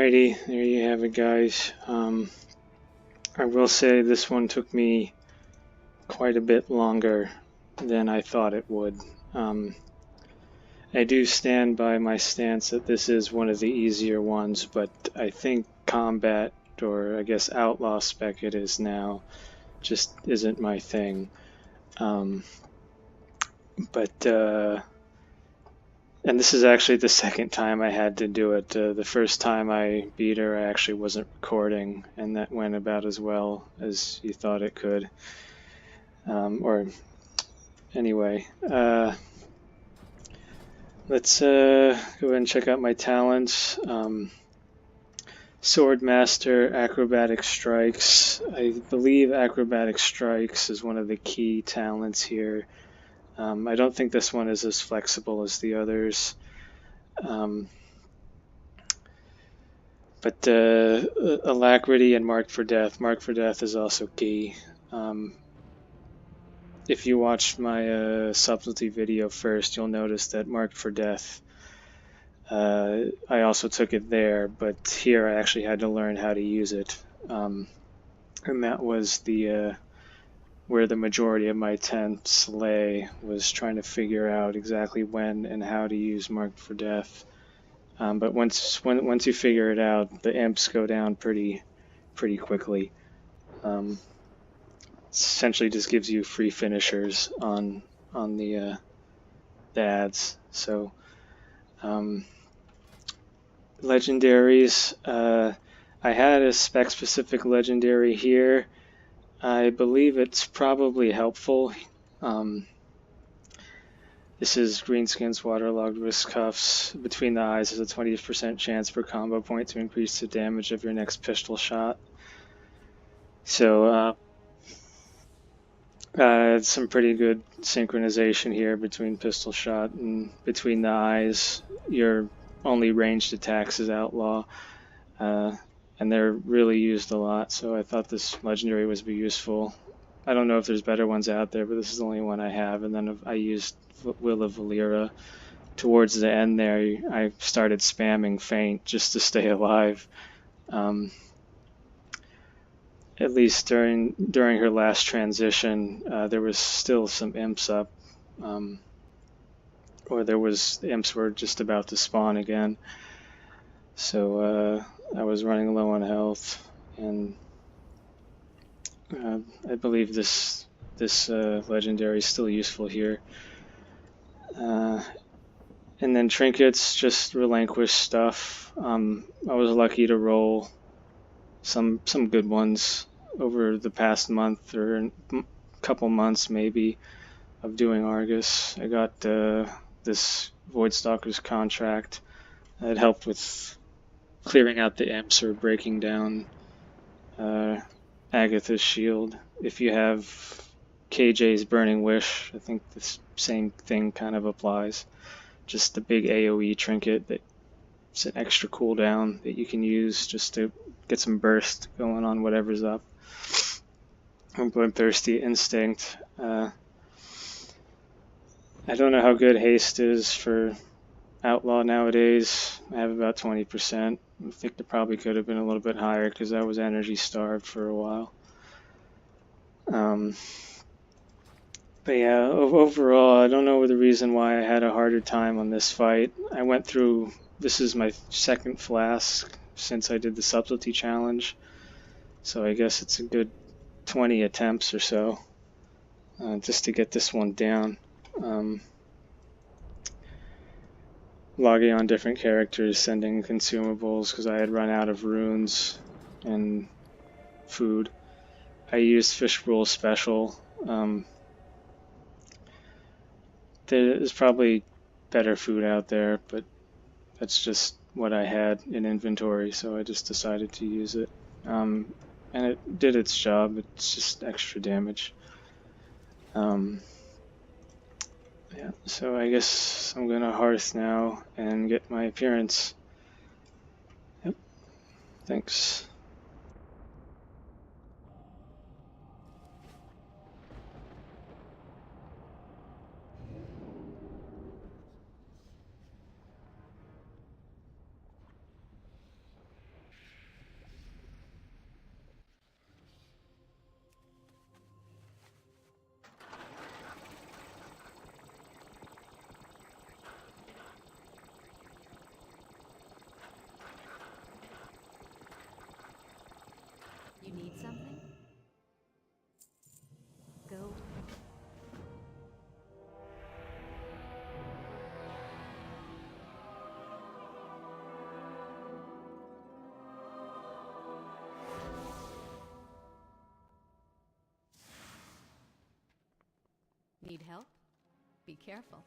Alrighty, there you have it, guys. I will say this one took me quite a bit longer than I thought it would. I do stand by my stance that this is one of the easier ones, but I think combat, or I guess outlaw spec it is now, just isn't my thing. And this is actually the second time I had to do it. The first time I beat her, I actually wasn't recording, and that went about as well as you thought it could. Anyway, let's go ahead and check out my talents. Sword Master, Acrobatic Strikes. I believe Acrobatic Strikes is one of the key talents here. I don't think this one is as flexible as the others. But Alacrity and Mark for Death. Mark for Death is also key. If you watched my subtlety video first, you'll notice that Mark for Death, I also took it there, but here I actually had to learn how to use it. And that was where the majority of my attempts lay, was trying to figure out exactly when and how to use Mark for Death. But once you figure it out, the imps go down pretty quickly. Essentially just gives you free finishers on the ads. So legendaries, I had a spec specific legendary here. I believe it's probably helpful. This is Greenskin's Waterlogged Wrist Cuffs. Between the eyes is a 20% chance per combo point to increase the damage of your next pistol shot. So some pretty good synchronization here between pistol shot and between the eyes. Your only ranged attacks is Outlaw. And they're really used a lot, so I thought this legendary would be useful. I don't know if there's better ones out there, but this is the only one I have. And then I used Will of Valeera. Towards the end there, I started spamming Feint just to stay alive. At least during her last transition, there was still some imps up, or the imps were just about to spawn again. So I was running low on health, and I believe this legendary is still useful here. And then trinkets, just relinquish stuff. I was lucky to roll some good ones over the past month, or a couple months maybe, of doing Argus. I got this Voidstalker's contract. It helped with clearing out the imps or breaking down Agatha's shield. If you have KJ's Burning Wish, I think the same thing kind of applies. Just the big AoE trinket that's an extra cooldown that you can use just to get some burst going on whatever's up. Bloodthirsty Instinct. I don't know how good haste is for Outlaw nowadays. I have about 20%. I think it probably could have been a little bit higher because I was energy starved for a while. But yeah, overall, I don't know the reason why I had a harder time on this fight. I went through, this is my second flask since I did the subtlety challenge. So I guess it's a good 20 attempts or so just to get this one down. Logging on different characters, sending consumables because I had run out of runes and food. I used Fishbowl Special. There's probably better food out there, but that's just what I had in inventory, so I just decided to use it. And it did its job. It's just extra damage. Yeah, so I guess I'm gonna Hearth now and get my appearance. Yep, thanks. Need help? Be careful.